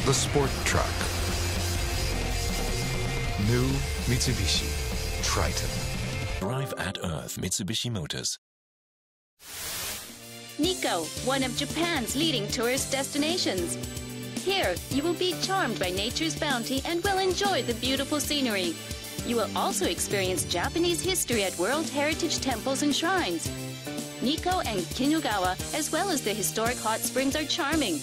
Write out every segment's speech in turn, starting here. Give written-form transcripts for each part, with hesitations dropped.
the sport truck. New Mitsubishi Triton. Drive at Earth Mitsubishi Motors. Nikko, one of Japan's leading tourist destinations. Here, you will be charmed by nature's bounty and will enjoy the beautiful scenery. You will also experience Japanese history at World Heritage temples and shrines. Nikko and Kinugawa, as well as the historic hot springs, are charming.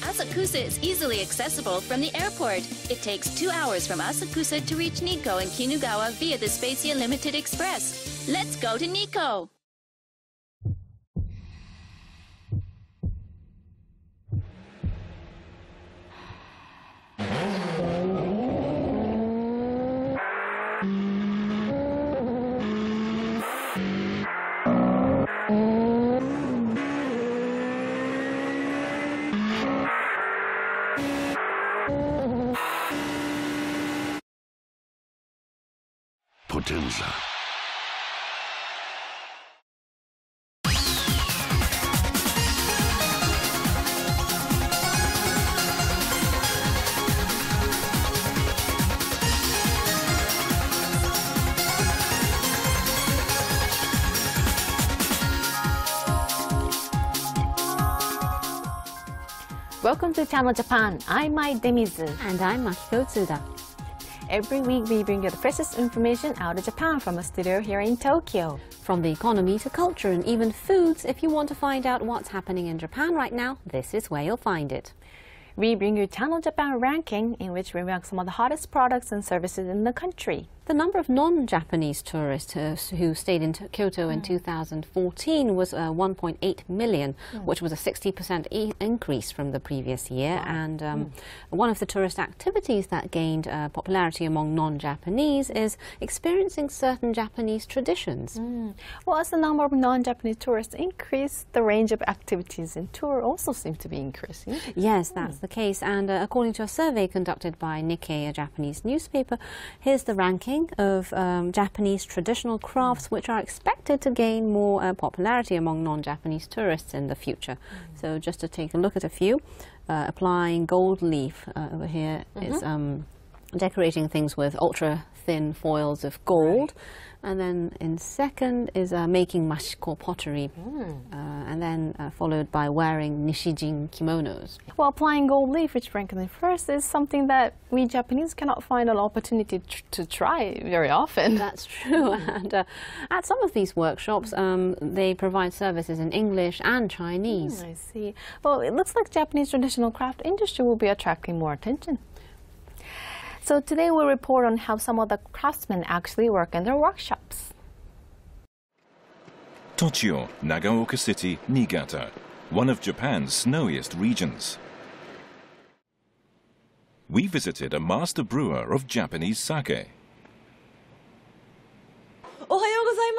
Asakusa is easily accessible from the airport. It takes 2 hours from Asakusa to reach Nikko and Kinugawa via the Spacia Limited Express. Let's go to Nikko! Potenza. Welcome to Channel Japan. I'm Mai Demizu. And I'm Makiko Tsuda. Every week we bring you the freshest information out of Japan from a studio here in Tokyo. From the economy to culture and even foods, if you want to find out what's happening in Japan right now, this is where you'll find it. We bring you Channel Japan Ranking, in which we rank some of the hottest products and services in the country. The number of non-Japanese tourists who stayed in Kyoto in 2014 was 1.8 million, which was a 60% increase from the previous year. And one of the tourist activities that gained popularity among non-Japanese is experiencing certain Japanese traditions. Well, as the number of non-Japanese tourists increase, the range of activities in tour also seem to be increasing. Yes, that's the case. And according to a survey conducted by Nikkei, a Japanese newspaper, here's the ranking of Japanese traditional crafts which are expected to gain more popularity among non-Japanese tourists in the future. So just to take a look at a few, applying gold leaf over here is decorating things with ultra-thin foils of gold. And then in second is making mashiko pottery, and then followed by wearing nishijin kimonos. Well, applying gold leaf, which ranked in first, is something that we Japanese cannot find an opportunity to try very often. That's true. And at some of these workshops, they provide services in English and Chinese. I see. Well, it looks like Japanese traditional craft industry will be attracting more attention. So today we'll report on how some of the craftsmen actually work in their workshops. Tochio, Nagaoka City, Niigata, one of Japan's snowiest regions. We visited a master brewer of Japanese sake. おはようござい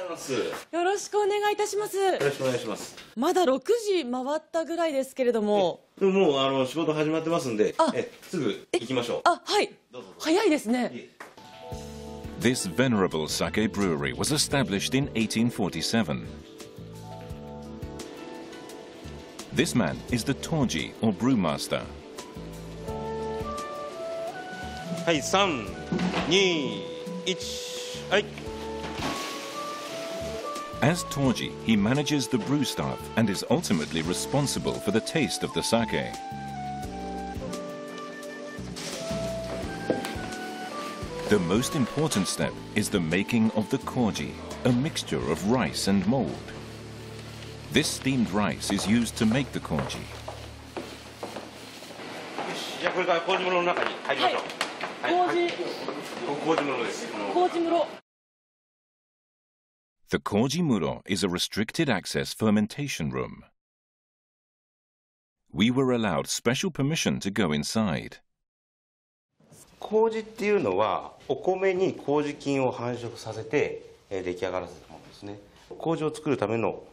ます。よろしくお願いいたします。よろしくお願いします。まだ6時回ったぐらいですけれども。もう仕事始まってますんで、すぐ行きましょう。あ、はい。早いですね。This venerable sake brewery was established in 1847. This man is the Toji, or brewmaster. はい、3、2、1、はい。As Toji, he manages the brew staff and is ultimately responsible for the taste of the sake. The most important step is the making of the koji, a mixture of rice and mold. This steamed rice is used to make the koji. じゃあこれから麹室の中に入りましょう。麹室です。麹室。The koji muro is a restricted access fermentation room. We were allowed special permission to go inside. 麹っていうのはお米に麹菌を繁殖させて出来上がらせたものですね。麹を作るための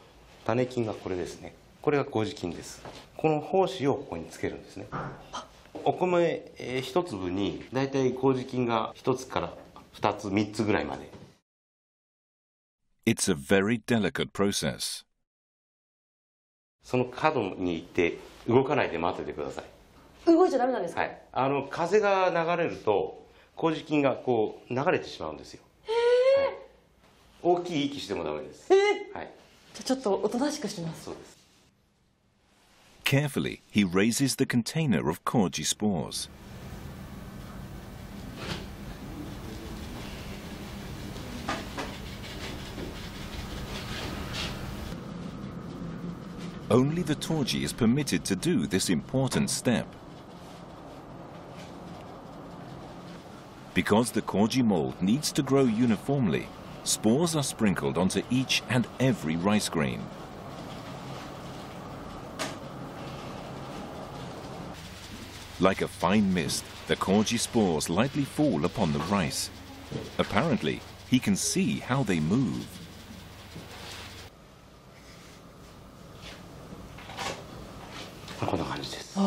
種菌がこれですね。これが麹菌です。この胞子をここにつけるんですね。お米一粒にだいたい麹菌が1つから2つ3つぐらいまで。It's a very delicate process. その角に行って動かないで待っててください。動いちゃダメなんですか？はい、風が流れると麹菌がこう流れてしまうんですよ。はい、大きい息してもダメです。はい、じゃあちょっとおとなしくします。そうです。Carefully, he raises the container of Koji spores. Only the Torji is permitted to do this important step. Because the Koji mold needs to grow uniformly, spores are sprinkled onto each and every rice grain. Like a fine mist, the Koji spores lightly fall upon the rice. Apparently, he can see how they move. こんな感じです。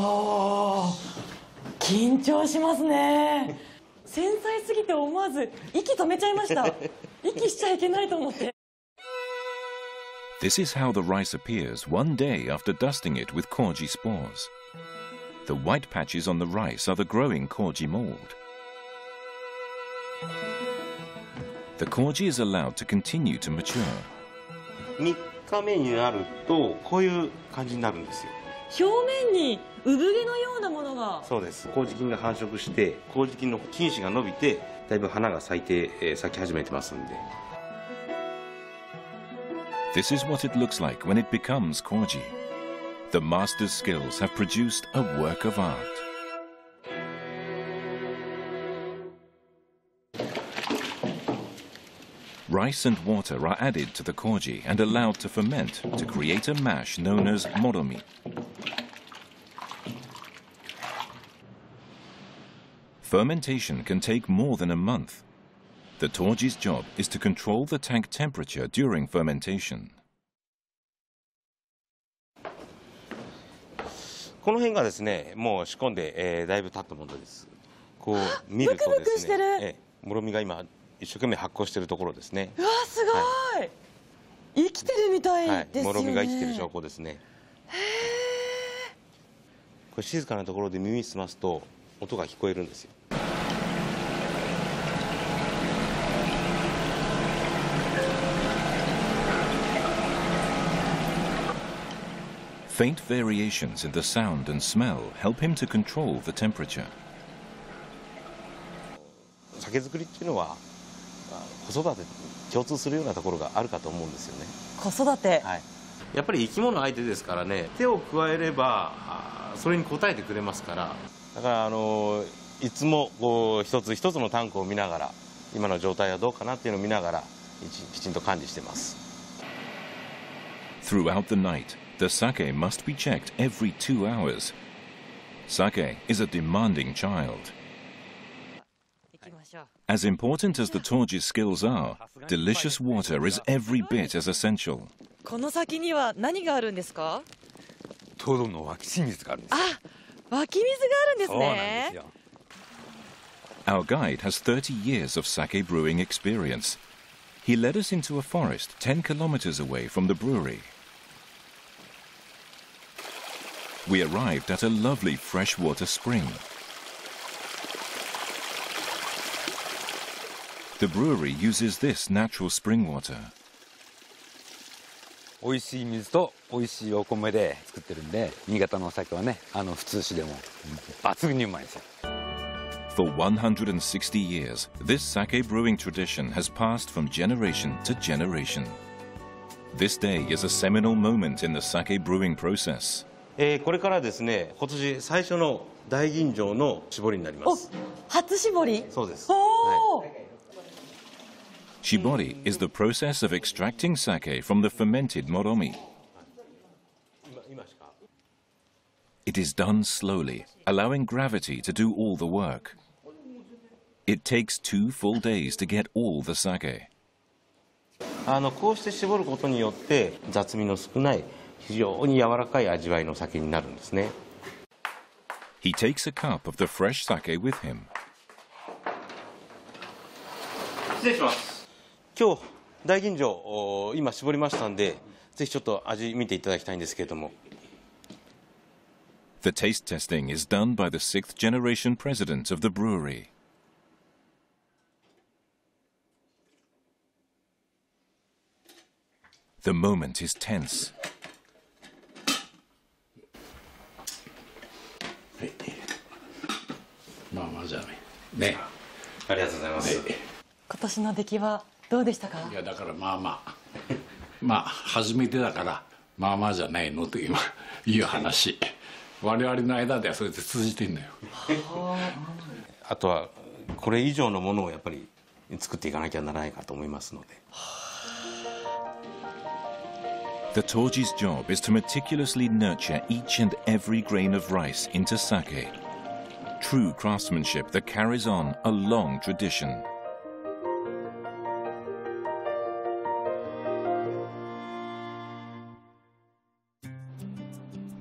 緊張しますね。繊細すぎて思わず息止めちゃいました。息しちゃいけないと思って。This is how the rice appears one day after dusting it with Koji spores. The white patches on the rice are the growing Koji mold. The Koji is allowed to continue to mature. 3日目になるとこういう感じになるんですよ。表面に産毛のようなものが。そうです。麹菌が繁殖して麹菌の菌糸が伸びてだいぶ花が咲き始めてますんで。This is what it looks like when it becomes Koji. The master's skills have produced a work of art. Rice and water are added to the Koji and allowed to ferment to create a mash known as moromi. Fermentation can take more than a month. The Torji's job is to control the tank temperature during fermentation. この辺がですね、もう仕込んで、だいぶ経ったものです。こう見るとですね、もろみが今一生懸命発酵しているところですね。うわ、すごい、はい、生きてるみたいですよね。もろみが生きてる証拠ですね。へえ。これ静かなところで耳すますと音が聞こえるんですよ。Faint variations in the sound and smell help him to control the temperature. 酒造りっていうのは子育てに共通するようなところがあるかと思うんですよね。子育て、はい、やっぱり生き物相手ですからね、手を加えればそれに応えてくれますから、だからいつもこう一つ一つのタンクを見ながら今の状態はどうかなっていうのを見ながらきちんと管理してます。 Throughout the night, the sake must be checked every 2 hours. Sake is a demanding child. As important as the Torji's skills are, delicious water is every bit as essential. この先には何があるんですか？トドの湧き水があるんです。あ、湧き水があるんですね。そうなんですよ。Our guide has 30 years of sake brewing experience. He led us into a forest 10 kilometers away from the brewery. We arrived at a lovely freshwater spring. The brewery uses this natural spring water. 美味しい水と美味しいお米で作ってるんで、新潟のお酒はね、普通酒でも抜群にうまいですよ。For 160 years, this sake brewing tradition has passed from generation to generation. This day is a seminal moment in the sake brewing process. これからですね、今年最初の大吟醸の搾りになります。初搾り？そうです。おー。Shibori is the process of extracting sake from the fermented moromi. It is done slowly, allowing gravity to do all the work. It takes 2 full days to get all the sake. こうして搾ることによって雑味の少ない非常に柔らかい味わいの酒になるんですね。He takes a cup of the fresh sake with him. 失礼します。今日大吟醸今搾りましたんで、ぜひちょっと味見ていただきたいんですけれども。The taste testing is done by the 6th generation president of the brewery. The moment is tense.今年の出来はどうでしたか？いやだからまあ初めてだからまあまあじゃないのという話。我々の間ではそれで通じてんだよ。あとはこれ以上のものをやっぱり作っていかなきゃならないかと思いますので。The Toji's job is to meticulously nurture each and every grain of rice into sake. True craftsmanship that carries on a long tradition.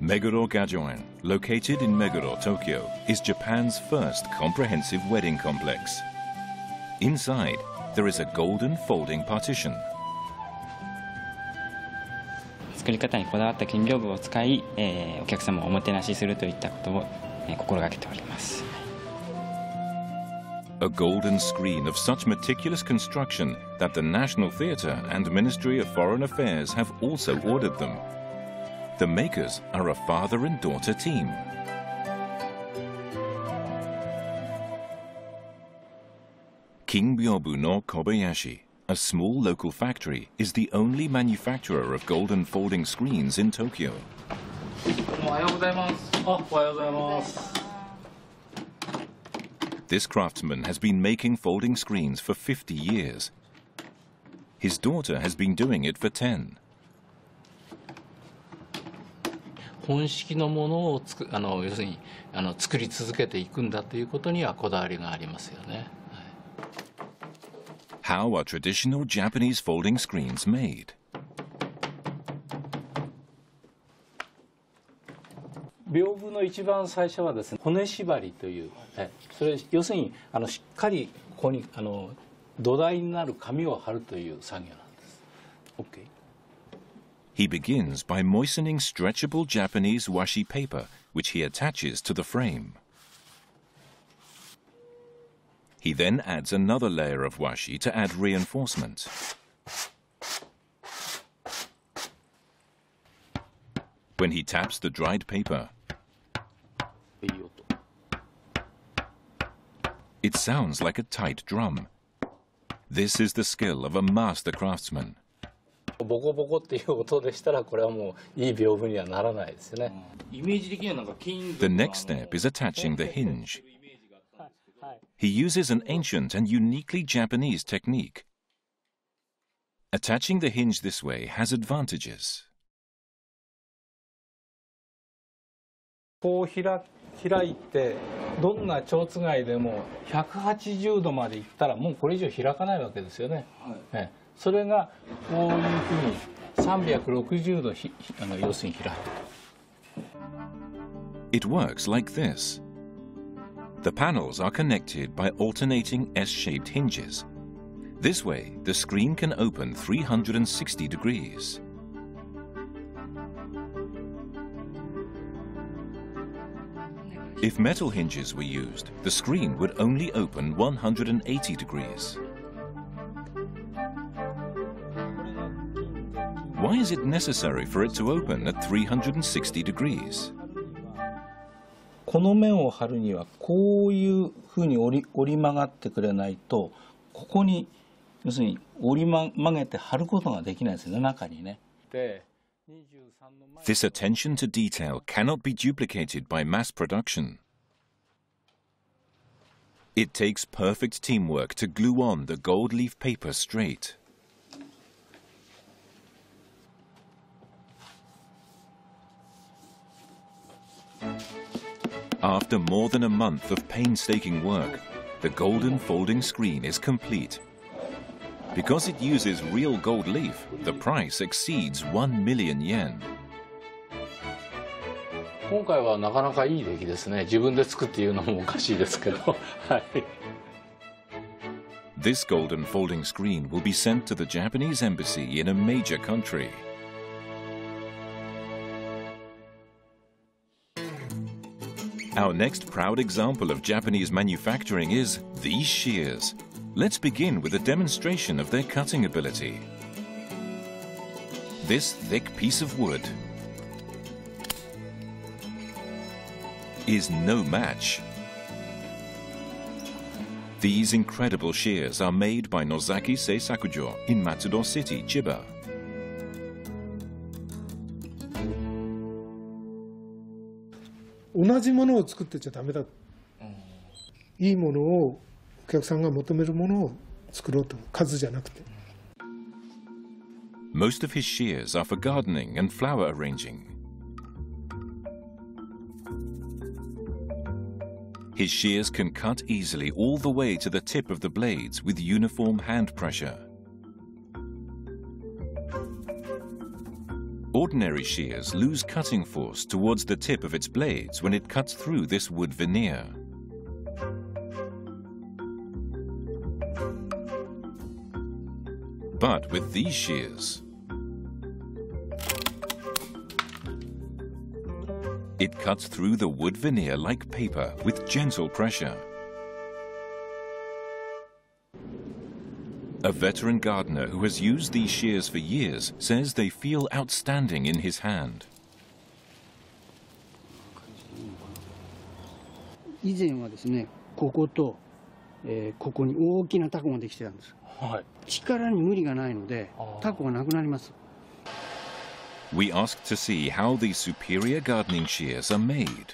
Meguro Gajoen, located in Meguro, Tokyo, is Japan's first comprehensive wedding complex. Inside, there is a golden folding partition. 作り方にこだわった金屏風を使い、お客様をおもてなしするといったことを、心がけております。A golden screen of such meticulous construction that the National Theatre and Ministry of Foreign Affairs have also ordered them. The makers are a father and daughter team. King Byobu no Kobayashi, a small local factory, is the only manufacturer of golden folding screens in Tokyo. This craftsman has been making folding screens for 50 years. His daughter has been doing it for 10. 本式のものを要するに作り続けていくんだということにはこだわりがありますよね。How are traditional Japanese folding screens made? 屏風の一番最初はですね、骨縛りという、それ要するにしっかりここに土台になる紙を貼るという作業なんです。OK。He begins by moistening stretchable Japanese washi paper, which he attaches to the frame. He then adds another layer of washi to add reinforcement. When he taps the dried paper, it sounds like a tight drum. This is the skill of a master craftsman. ボコボコっていう音でしたらこれはもういい屏風にはならないですよね。イメージ的にはなんか金属の The next step is attaching the hinge. He uses an ancient and uniquely Japanese technique. Attaching the hinge this way has advantages. こう開いてどんな蝶番でも180度までいったらもうこれ以上開かないわけですよね。それがこういうふうに360度要するに開く。It works like this. The panels are connected by alternating S-shaped hinges. This way, the screen can open 360 degrees. If metal hinges were used, the screen would only open 180 degrees. Why is it necessary for it to open at 360 degrees? この面を貼るにはこういうふうに折り曲がってくれないとここに要するに折り曲げて貼ることができないですよね、中にね。This attention to detail cannot be duplicated by mass production. It takes perfect teamwork to glue on the gold leaf paper straight. After more than a month of painstaking work, the golden folding screen is complete. Because it uses real gold leaf, the price exceeds 1 million yen. 今回はなかなかいい出来ですね。自分で作って言うのもおかしいですけど。はい。This golden folding screen will be sent to the Japanese embassy in a major country. Our next proud example of Japanese manufacturing is these shears. Let's begin with a demonstration of their cutting ability. This thick piece of wood is no match. These incredible shears are made by Nozaki Seisakujo in Matsudo City, Chiba. 同じものを作ってちゃダメだ。いいものをお客さんが求めるものを作ろうと、数じゃなくて。Most of his shears are for gardening and flower arranging. His shears can cut easily all the way to the tip of the blades with uniform hand pressure. Ordinary shears lose cutting force towards the tip of its blades when it cuts through this wood veneer. But with these shears, it cuts through the wood veneer like paper with gentle pressure. A veteran gardener who has used these shears for years says they feel outstanding in his hand. 以前はですね、ここと、ここに大きなタコができてたんです。はい。力に無理がないので、タコがなくなります。We asked to see how these superior gardening shears are made.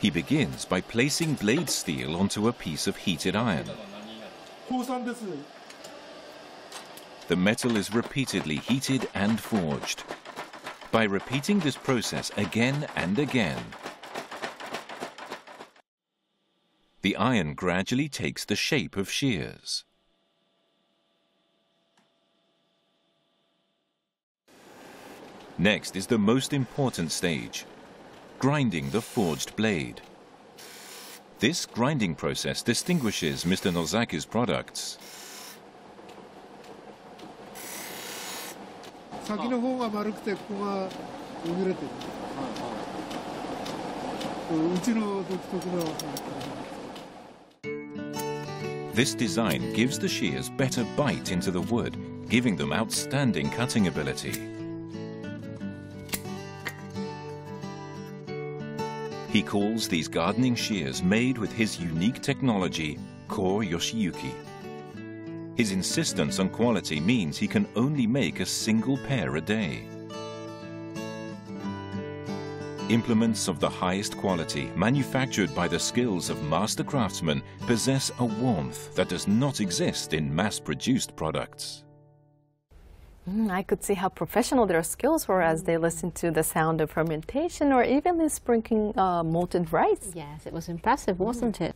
He begins by placing blade steel onto a piece of heated iron. The metal is repeatedly heated and forged. By repeating this process again and again, the iron gradually takes the shape of shears. Next is the most important stage, grinding the forged blade. This grinding process distinguishes Mr. Nozaki's products. 先の方が丸くてここがえぐれてる。うちの独特の。This design gives the shears better bite into the wood, giving them outstanding cutting ability. He calls these gardening shears made with his unique technology, Ko Yoshiyuki. His insistence on quality means he can only make a single pair a day. Implements of the highest quality, manufactured by the skills of master craftsmen, possess a warmth that does not exist in mass-produced products. I could see how professional their skills were as they listened to the sound of fermentation or even the sprinkling molten rice. Yes, it was impressive, wasn't it?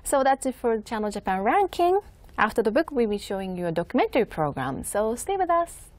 So that's it for Channel Japan Ranking. After the book, we'll be showing you a documentary program, so stay with us.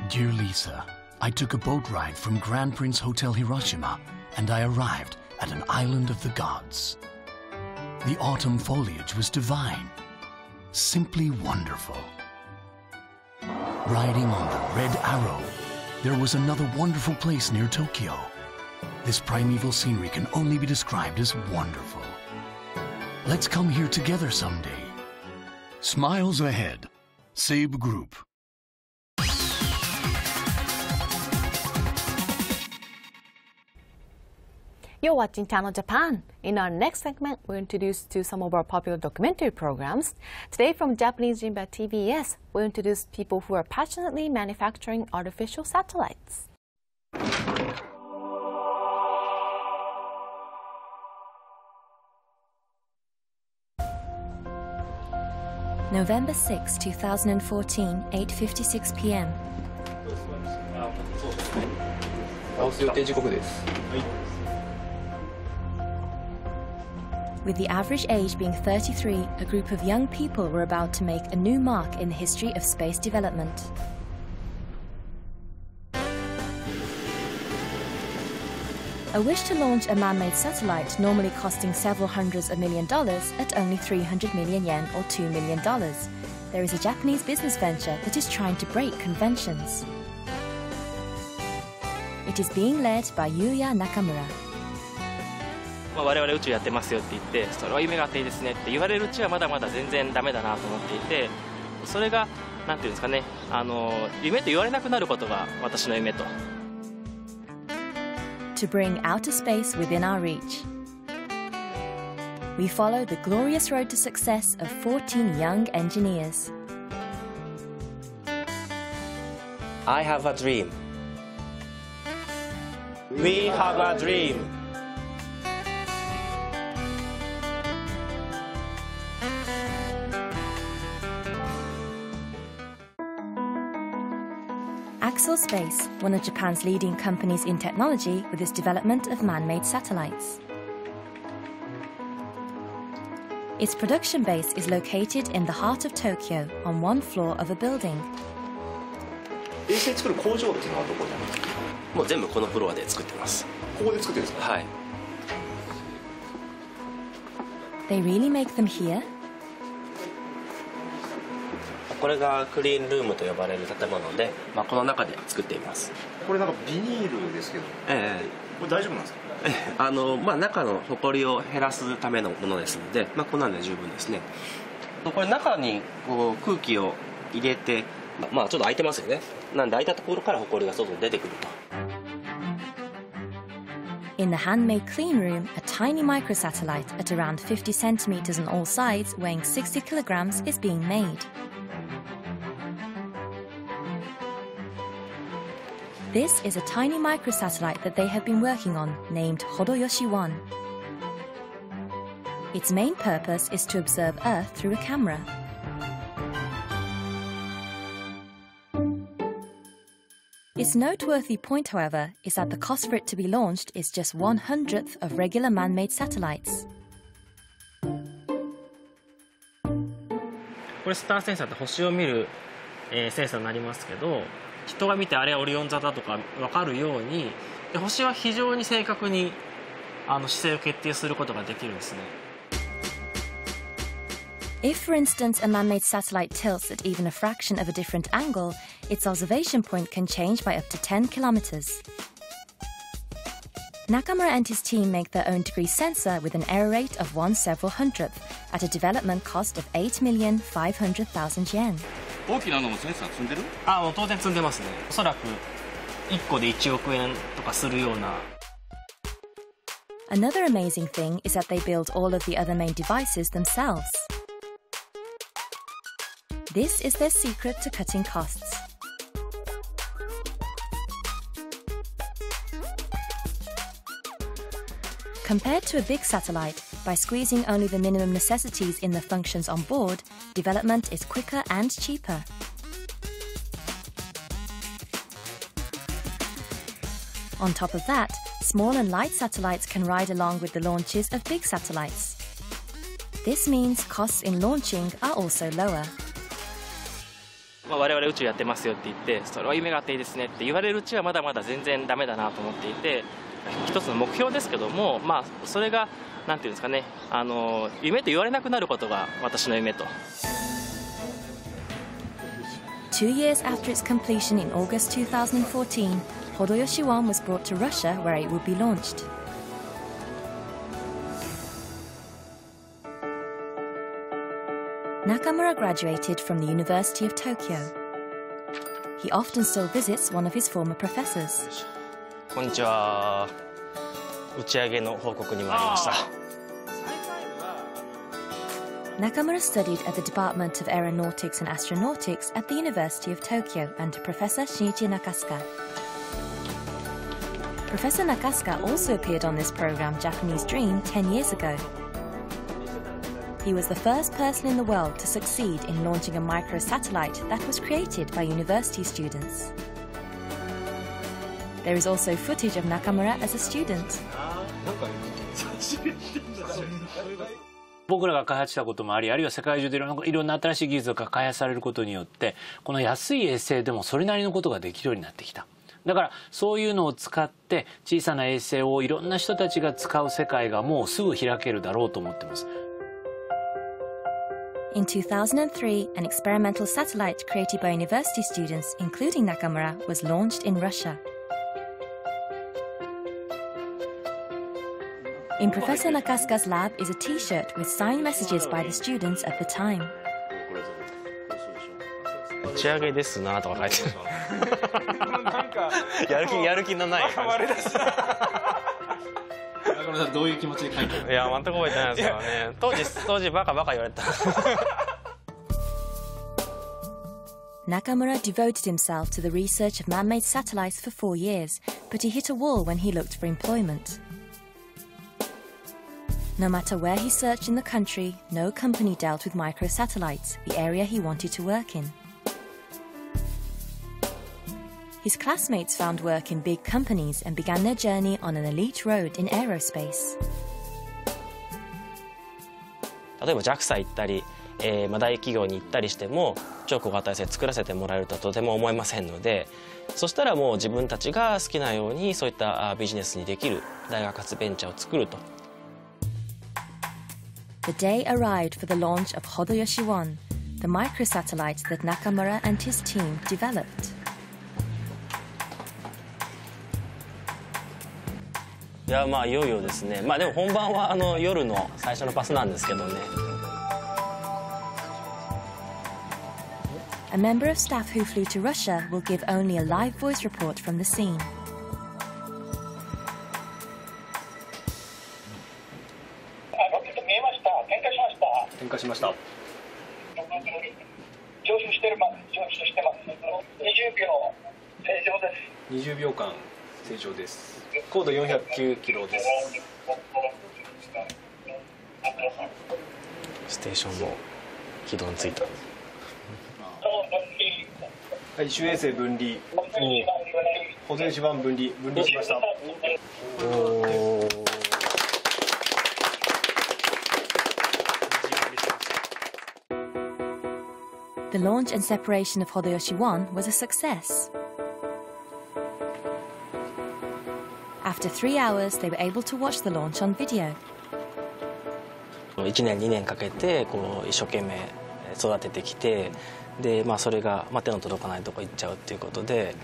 Dear Lisa, I took a boat ride from Grand Prince Hotel Hiroshima and I arrived at an island of the gods. The autumn foliage was divine, simply wonderful. Riding on the Red Arrow, there was another wonderful place near Tokyo. This primeval scenery can only be described as wonderful. Let's come here together someday. Smiles ahead. SABE Group. You're watching Channel Japan. In our next segment, we're introduced to some of our popular documentary programs. Today from Japanese Jinba TBS, we'll introduce people who are passionately manufacturing artificial satellites. November 6, 2014, 8:56 p.m. With the average age being 33, a group of young people were about to make a new mark in the history of space development. A wish to launch a man-made satellite normally costing several hundreds of $1 million at only 300 million yen or $2 million. There is a Japanese business venture that is trying to break conventions. It is being led by Yuya Nakamura. 我々宇宙やってますよって言ってそれは夢があっていいですねって言われるうちはまだまだ全然ダメだなと思っていてそれがなんていうんですかね夢と言われなくなることが私の夢と To bring outer space within our reach. We follow the glorious road to success of 14 young engineers. I have a dream. We have a dream. Axel Space, one of Japan's leading companies in technology with its development of man-made satellites. Its production base is located in the heart of Tokyo on one floor of a building. 衛星作る工場っていうのはどこにあるんですか？もう全部このフロアで作ってます。ここで作ってるんですか？はい。They really make them here? これがクリーンルームと呼ばれる建物で、この中で作っています。これなんかビニールですけど、これ大丈夫なんですか？中の埃を減らすためのものですので、こんなんで十分ですね。これ中にこう空気を入れて、ちょっと開いてますよね。なんで開いたところから埃が外に出てくると。In the handmade clean room, a tiny microsatellite at around 50 centimeters on all sides, weighing 60 kilograms, is being made. This is a tiny microsatellite that they have been working on, named Hodoyoshi-1. Its main purpose is to observe Earth through a camera. Its noteworthy point, however, is that the cost for it to be launched is just 1/100th of regular man-made satellites. これスターセンサーって星を見る、センサーになりますけど、人が見てあれはオリオン座だとか分かるように、で星は非常に正確に姿勢を決定することができるんですね。If, for instance, a man-made satellite tilts at even a fraction of a different angle, its observation point can change by up to 10 kilometers. Nakamura and his team make their own degree sensor with an error rate of 1/700th at a development cost of 8,500,000 yen. 大きなのもセンサー積んでる？もう当然積んでますね。おそらく1個で1億円とかするような。Another amazing thing is that they build all of the other main devices themselves. This is their secret to cutting costs. Compared to a big satellite, by squeezing only the minimum necessities in the functions on board, development is quicker and cheaper. On top of that, small and light satellites can ride along with the launches of big satellites. This means costs in launching are also lower. 我々宇宙やってますよって言ってそれは夢があっていいですねって言われるうちはまだまだ全然ダメだなと思っていて一つの目標ですけどもそれがなんていうんですかね夢と言われなくなることが私の夢と。 2 years after its completion in August 2014, Hodoyoshi-1 was brought to Russia where it would be launched. Nakamura graduated from the University of Tokyo. He often still visits one of his former professors. こんにちは。打ち上げの報告に参りました。Nakamura studied at the Department of Aeronautics and Astronautics at the University of Tokyo under Professor Shinichi Nakasuka. Professor Nakasuka also appeared on this program Japanese Dream 10 years ago. He was the first person in the world to succeed in launching a microsatellite that was created by university students. There is also footage of Nakamura as a student. 僕らが開発したこともあり、あるいは世界中でいろんな新しい技術が開発されることによって、この安い衛星でもそれなりのことができるようになってきた。だからそういうのを使って小さな衛星をいろんな人たちが使う世界がもうすぐ開けるだろうと思ってます。In 2003, an experimental satellite created by university students, including Nakamura, was launched in Russia. In Professor Nakasuka's lab is a T-shirt with signed messages by the students at the time. 打ち上げですなとか書いてる。やる気のない感じ。中村さんどういう気持ちで書いてる？いや全く覚えてないですからね。当時バカ言われた。Nakamura devoted himself to the research of man-made satellites for 4 years, but he hit a wall when he looked for employment. No matter where he searched in the country, no company dealt with microsatellites, the area he wanted to work in. His classmates found work in big companies and began their journey on an elite road in aerospace. 例えば JAXA 行ったり、大企業に行ったりしても超小型衛星作らせてもらえるとはとても思えませんので、そしたらもう自分たちが好きなようにそういったビジネスにできる大学発ベンチャーを作ると。The day arrived for the launch of Hodoyoshi 1, the microsatellite that Nakamura and his team developed. いやいよいよですね。でも本番は夜の最初のパスなんですけどね。A member of staff who flew to Russia will give only a live voice report from the scene. 点火しました。乗手してます。20秒正常です。20秒間正常です。高度409キロです。ステーションの起動についた。はい、主衛星分離。保全手番分離しました。The launch and separation of Hodoyoshi 1 was a success. After 3 hours, they were able to watch the launch on video. 1年2年かけて一生懸命育ててきて、でそれが手の届かないとこ行っちゃうっていうことで、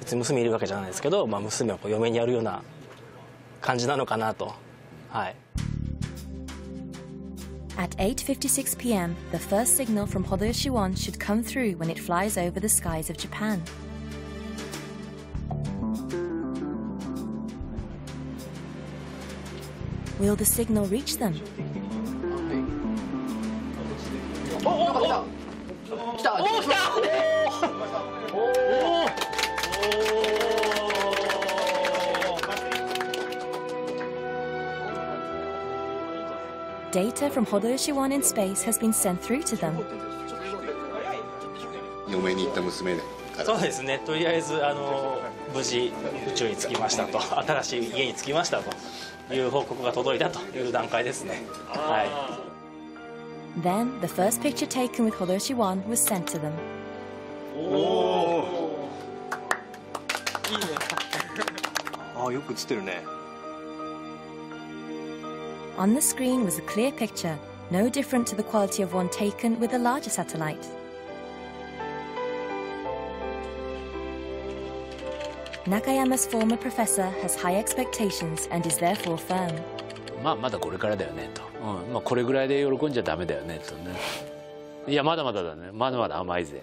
別に娘いるわけじゃないですけど、娘を嫁にやるような感じなのかなと。はい。At 8:56 p.m., the first signal from Hodoyoshi 1 should come through when it flies over the skies of Japan. Will the signal reach them? Data from Hodoyoshi 1 in space has been sent through to them. 嫁に行った娘から。そうですね。とりあえず無事宇宙に着きましたと、新しい家に着きましたという報告が届いたという段階ですね。はい。Then the first picture taken with Hodoyoshi 1 was sent to them. いいね。よく映ってるね。On the screen was a clear picture, no different to the quality of one taken with a larger satellite. Nakayama's former professor has high expectations and is therefore firm. まだこれからだよねと、これぐらいで喜んじゃダメだよねとね。いやまだまだだね、まだまだ甘いぜ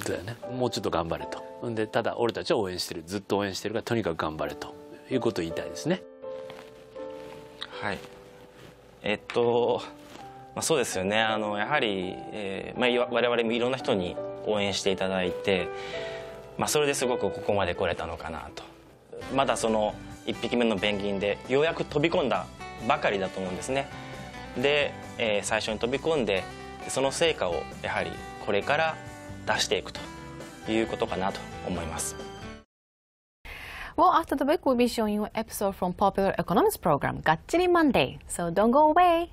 だよね。もうちょっと頑張れと。んでただ俺たちは応援してる、ずっと応援してるからとにかく頑張れということを言いたいですね。はい、そうですよね。やはり、我々もいろんな人に応援していただいて、それですごくここまで来れたのかなと。まだその1匹目のペンギンでようやく飛び込んだばかりだと思うんですね。で、最初に飛び込んでその成果をやはりこれから出していくということかなと思います。Well, after the break, we'll be showing you an episode from popular economics program, Gattiri Monday. So don't go away.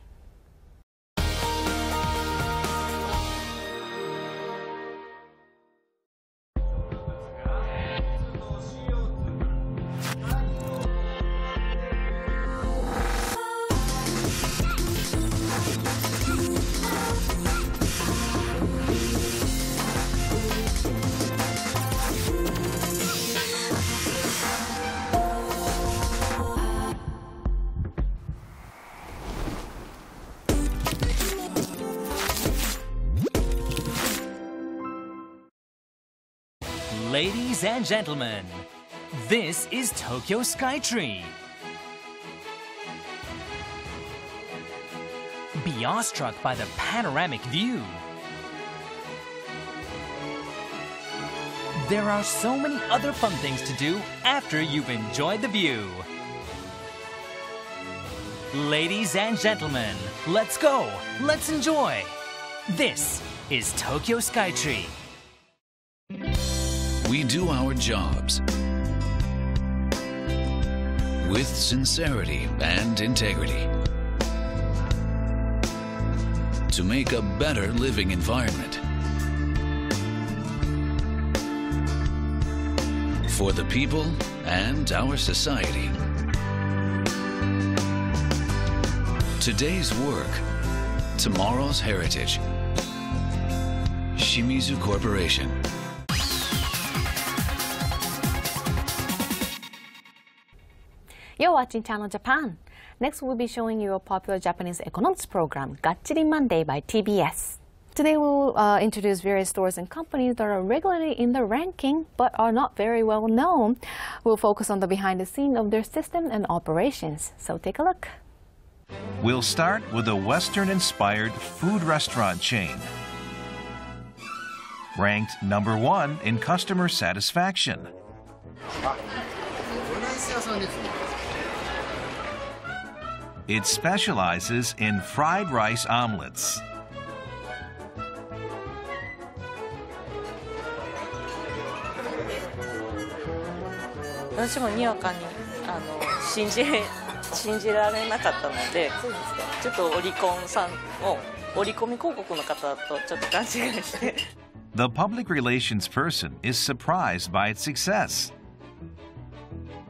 Ladies and gentlemen, this is Tokyo Skytree. Be awestruck by the panoramic view. There are so many other fun things to do after you've enjoyed the view. Ladies and gentlemen, let's go, let's enjoy. This is Tokyo Skytree. We do our jobs with sincerity and integrity to make a better living environment for the people and our society. Today's work, tomorrow's heritage. Shimizu Corporation. You're watching Channel Japan. Next, we'll be showing you a popular Japanese economics program, Gattiri Monday by TBS. Today, we'll introduce various stores and companies that are regularly in the ranking but are not very well known. We'll focus on the behind the scenes of their system and operations. So take a look. We'll start with a Western-inspired food restaurant chain. Ranked #1 in customer satisfaction. It specializes in fried rice omelets. I 信じられなかったので、ちょっとオリコンさんを折り込み広告の方とちょっと勘違いして。The public relations person is surprised by its success.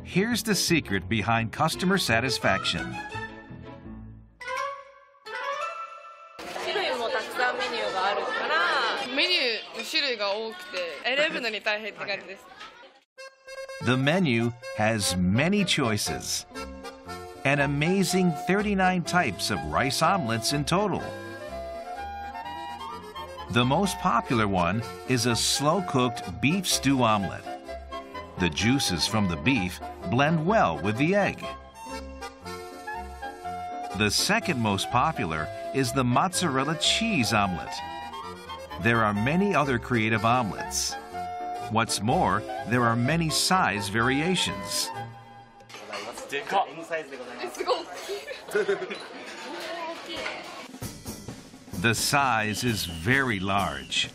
Here's the secret behind customer satisfaction. 種類もたくさんメニューがあるから、メニューの種類が多くて選ぶのに大変って感じです。The menu has many choices. An amazing 39 types of rice omelets in total. The most popular one is a slow-cooked beef stew omelet. The juices from the beef blend well with the egg. The second most popular is the mozzarella cheese omelet. There are many other creative omelets. What's more, there are many size variations. The size is very large.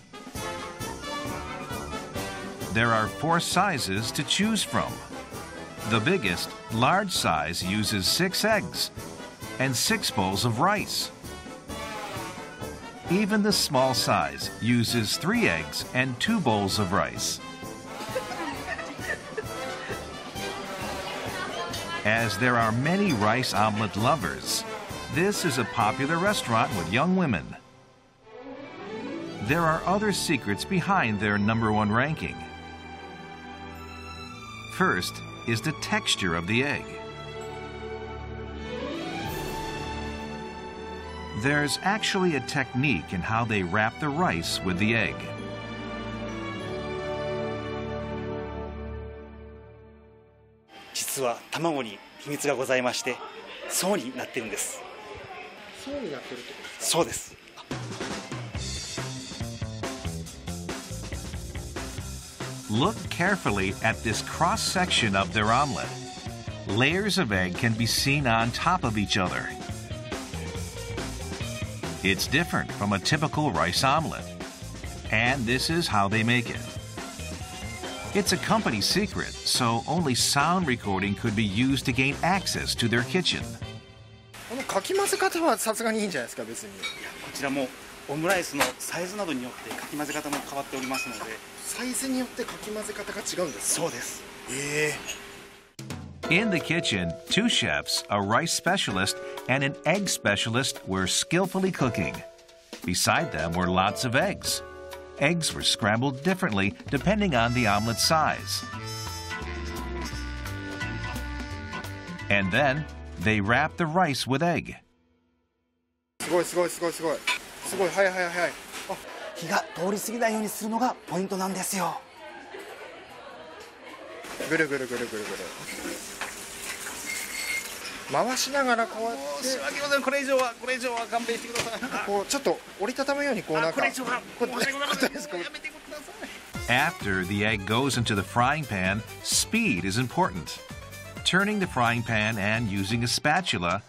There are 4 sizes to choose from. The biggest, large size uses 6 eggs and 6 bowls of rice. Even the small size uses 3 eggs and 2 bowls of rice. As there are many rice omelet lovers, this is a popular restaurant with young women. There are other secrets behind their #1 ranking. First is the texture of the egg. There's actually a technique in how they wrap the rice with the egg. Look carefully at this cross-section of their omelet. Layers of egg can be seen on top of each other. It's different from a typical rice omelet. And this is how they make it. It's a company secret, so only sound recording could be used to gain access to their kitchen. このかき混ぜ方はさすがにいいんじゃないですか、別に。いや、こちらもオムライスのサイズなどによってかき混ぜ方も変わっておりますので。サイズによってかき混ぜ方が違うんですか？そうです。In the kitchen, two chefs, a rice specialist and an egg specialist, were skillfully cooking. Beside them were lots of eggs. Eggs were scrambled differently depending on the omelet size. And then they wrapped the rice with egg. すごいすごいすごいすごい。すごい、はいはいはいはい。火が通り過ぎないようにするのがポイントなんですよ。ぐるぐるぐるぐるぐる。回しながらこうやって。申し訳ございません。これ以上は勘弁してください。なんかこうちょっと折りたたむようにこうなんか。これ以上は申し訳ございません。やめてください。After the egg goes into the frying pan, speed is important. Turning the frying pan and using a spatula,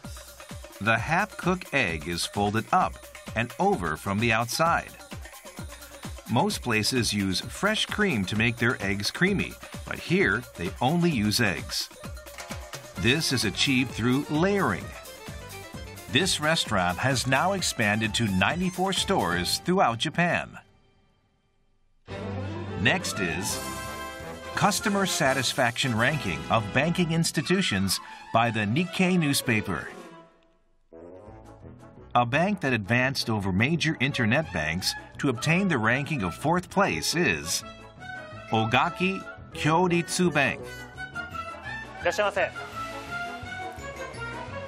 the half-cooked egg is folded up and over from the outside. Most places use fresh cream to make their eggs creamy, but here they only use eggs. This is achieved through layering. This restaurant has now expanded to 94 stores throughout Japan. Next is Customer Satisfaction Ranking of Banking Institutions by the Nikkei newspaper. A bank that advanced over major internet banks to obtain the ranking of 4th place is Ogaki Kyoritsu Bank. いらっしゃいませ。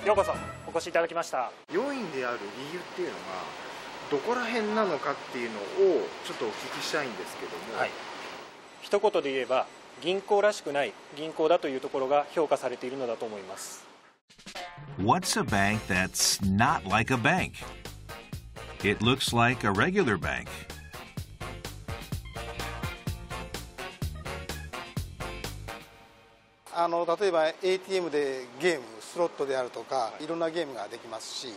ようこそお越しいただきました。4位である理由っていうのがどこら辺なのかっていうのをちょっとお聞きしたいんですけども。はい。一言で言えば銀行らしくない銀行だというところが評価されているのだと思います。What's a bank that's not like a bank? It looks like a regular bank. 例えば ATM でゲーム、スロットであるとかいろんなゲームができますし。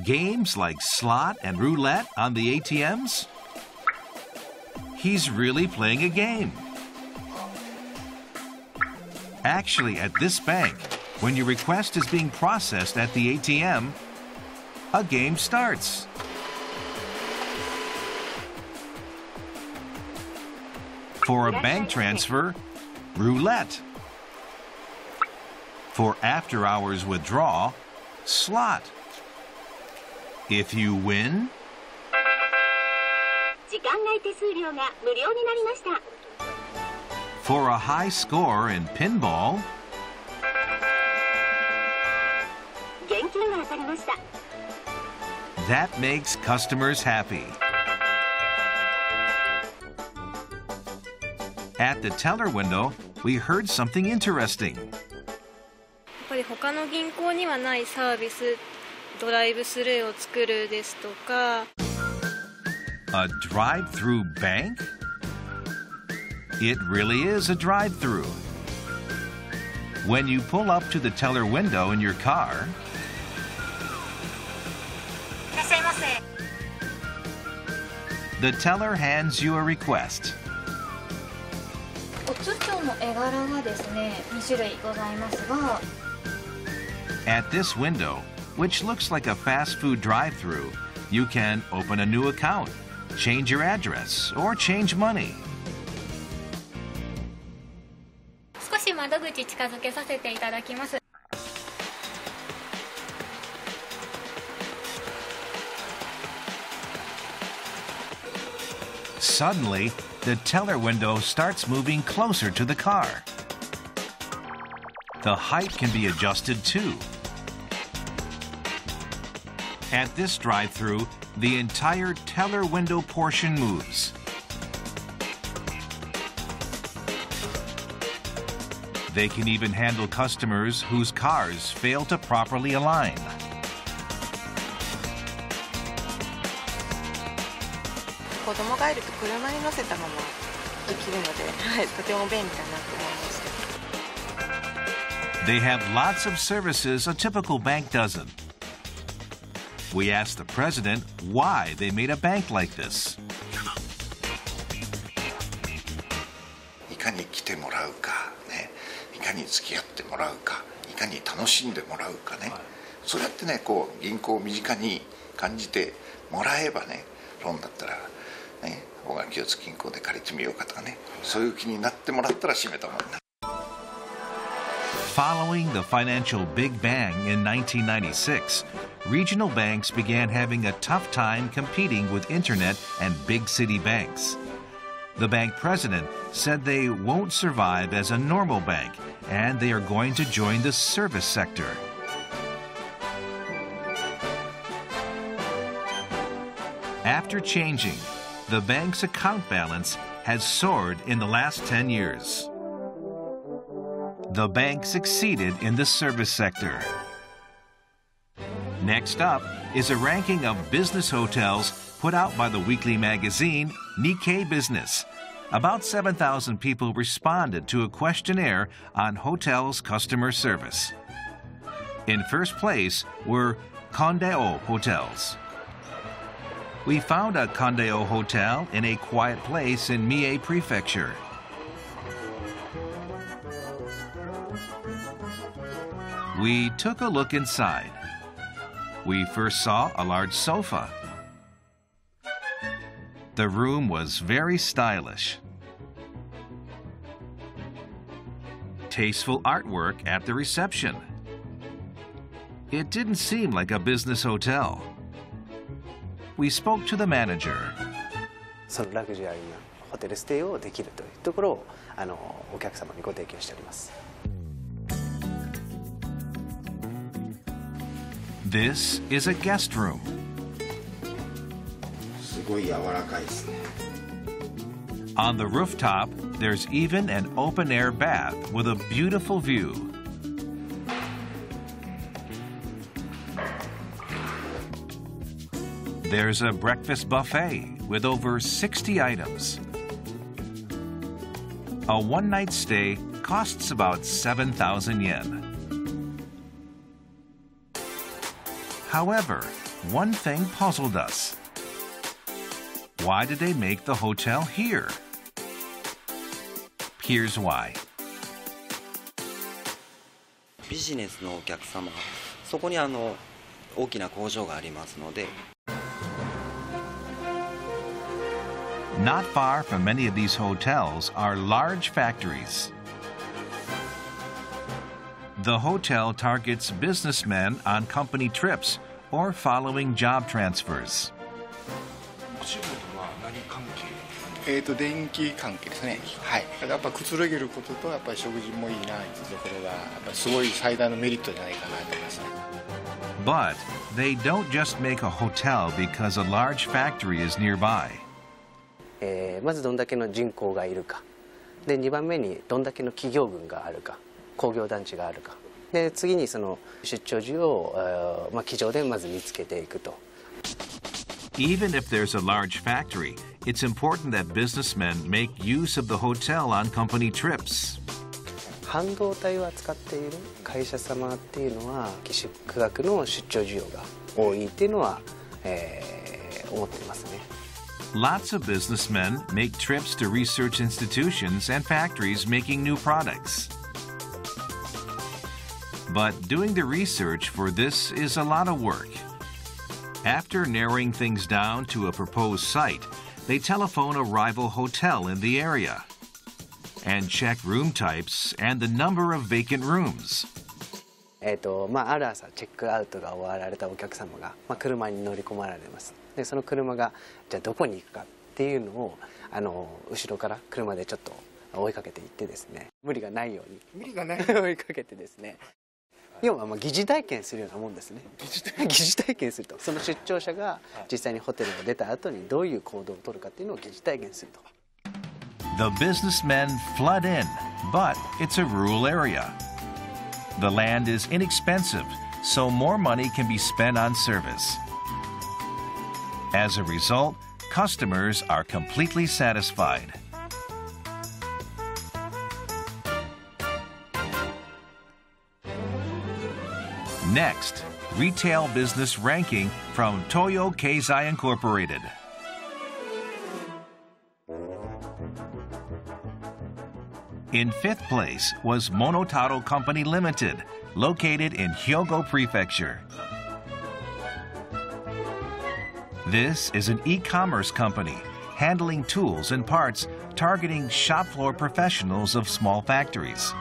Games like slot and roulette on the ATMs? He's really playing a game. Actually, at this bank, when your request is being processed at the ATM, a game starts. For a bank transfer, roulette. For after-hours withdrawal, slot. If you win, for a high score in pinball, that makes customers happy. At the teller window, we heard something interesting. やっぱり他の銀行にはないサービス、ドライブスルーを作るですとか。A drive-through bank? It really is a drive-through. When you pull up to the teller window in your car, the teller hands you a request. お通帳の絵柄はですね、2種類ございますが。At this window, which looks like a fast food drive-through, you can open a new account, change your address, or change money. 少し窓口近づけさせていただきます。Suddenly, the teller window starts moving closer to the car. The height can be adjusted too. At this drive-thru, the entire teller window portion moves. They can even handle customers whose cars fail to properly align. They have lots of services a typical bank doesn't. We asked the president why they made a bank like this. いかに来てもらうかね、いかに付き合ってもらうか、いかに楽しんでもらうかね、そうやってね、こう銀行を身近に感じてもらえばね、ローンだったらね、大垣共通銀行で借りてみようかとかね、そういう気になってもらったら閉めたもんだ。Following the financial Big Bang in 1996, regional banks began having a tough time competing with internet and big city banks. The bank president said they won't survive as a normal bank, and they are going to join the service sector. After changing, the bank's account balance has soared in the last 10 years. The bank succeeded in the service sector. Next up is a ranking of business hotels put out by the weekly magazine Nikkei Business. About 7,000 people responded to a questionnaire on hotels' customer service. In first place were Kondeo hotels. We found a Kondeo hotel in a quiet place in Mie Prefecture. We took a look inside. We first saw a large sofa. The room was very stylish. Tasteful artwork at the reception. It didn't seem like a business hotel. We spoke to the manager. そのラグジュアリーなホテルステイをできるというところをお客様にご提供しております。This is a guest room. すごい柔らかいですね。 On the rooftop, there's even an open-air bath with a beautiful view. There's a breakfast buffet with over 60 items. A one-night stay costs about 7,000 yen. However, one thing puzzled us. Why did they make the hotel here? Here's why. ビジネスのお客様、そこに大きな工場がありますので。 Not far from many of these hotels are large factories. The hotel targets businessmen on company trips or following job transfers. 電気関係ですね。はい。やっぱくつろげることとやっぱり食事もいいなというところがやっぱりすごい最大のメリットじゃないかなと思いますね。But they don't just make a hotel because a large factory is nearby. まずどんだけの人口がいるか。で2番目にどんだけの企業群があるか、工業団地があるか。で次にその出張需要を机上でまず見つけていくと。Even if there's a large factory, it's important that businessmen make use of the hotel on company trips. 半導体を扱っている会社様っていうのは寄宿学の出張需要が多いっていうのは、思っていますね。Lots of businessmen make trips to research institutions and factories making new products. But doing the research for this is a lot of work. After narrowing things down to a proposed site, they telephone a rival hotel in the area and check room types and the number of vacant rooms. ある朝チェックアウトが終わられたお客様が、車に乗り込まれます。でその車がじゃあどこに行くかっていうのを後ろから車でちょっと追いかけていってですね、無理がないように追いかけてですね、要は疑似体験するようなもんですね。疑似体験すると、その出張者が実際にホテルを出た後にどういう行動を取るかっていうのを疑似体験すると。The businessmen flood in, but it's a rural area. The land is inexpensive, so more money can be spent on service. As a result, customers are completely satisfied. Next, retail business ranking from Toyo Keizai Incorporated. In 5th place was Monotaro Company Limited, located in Hyogo Prefecture. This is an e-commerce company handling tools and parts targeting shop floor professionals of small factories.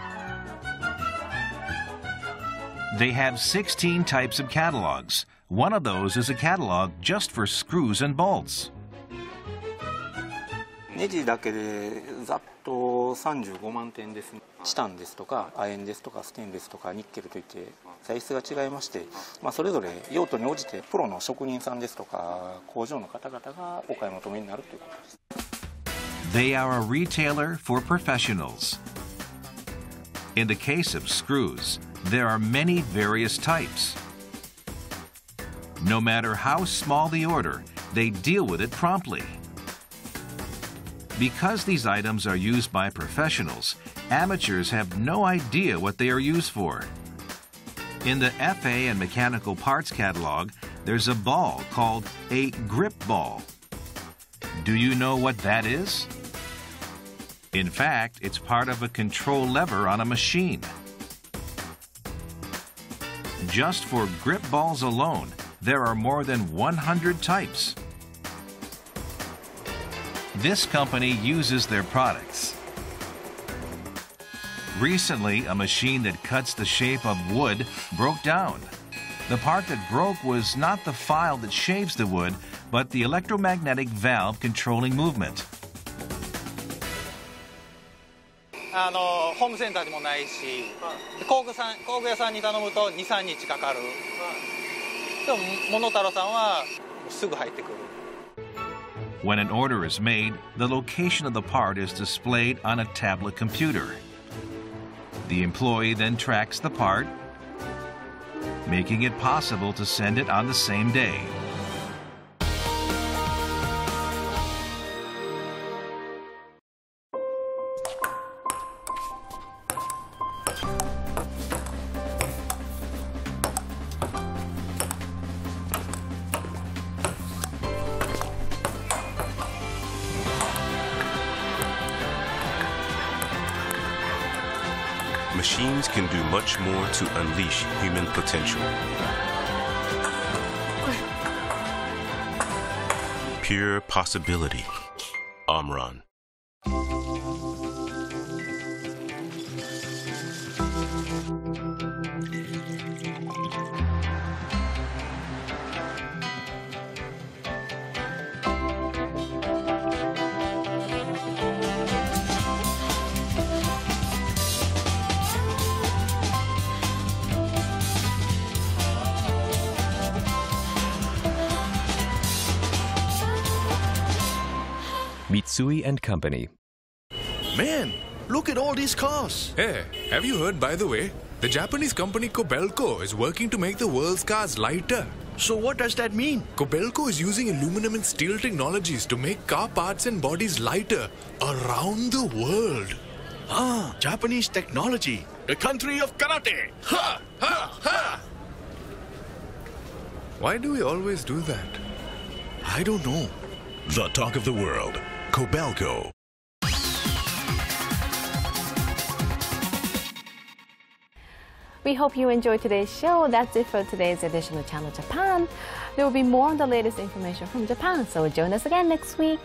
They have 16 types of catalogs. One of those is a catalog just for screws and bolts. ネジだけでざっと35万点ですね。チタンですとか亜鉛ですとかステンレスとかニッケルといって材質が違いまして、それぞれ用途に応じてプロの職人さんですとか工場の方々がお買い求めになるということです。They are a retailer for professionals. In the case of screws, there are many various types. No matter how small the order, they deal with it promptly. Because these items are used by professionals, amateurs have no idea what they are used for. In the FA and mechanical parts catalog, there's a ball called a grip ball. Do you know what that is? In fact, it's part of a control lever on a machine. Just for grip balls alone, there are more than 100 types. This company uses their products. Recently, a machine that cuts the shape of wood broke down. The part that broke was not the file that shaves the wood, but the electromagnetic valve controlling movement. ホームセンターでもないし、工具屋さんに頼むと 2,3 日かかる。でもモノタロさんはすぐ入ってくる。When an order is made, the location of the part is displayed on a tablet computer. The employee then tracks the part, making it possible to send it on the same day. Machines can do much more to unleash human potential. Pure possibility. Omron. Mitsui and Company. Man, look at all these cars. Hey, have you heard, by the way, the Japanese company Kobelco is working to make the world's cars lighter. So what does that mean? Kobelco is using aluminum and steel technologies to make car parts and bodies lighter around the world. Ah, Japanese technology. The country of karate. Ha! Ha! Ha! Why do we always do that? I don't know. The talk of the world. Kobelco. We hope you enjoyed today's show. That's it for today's edition of Channel Japan. There will be more on the latest information from Japan, so join us again next week.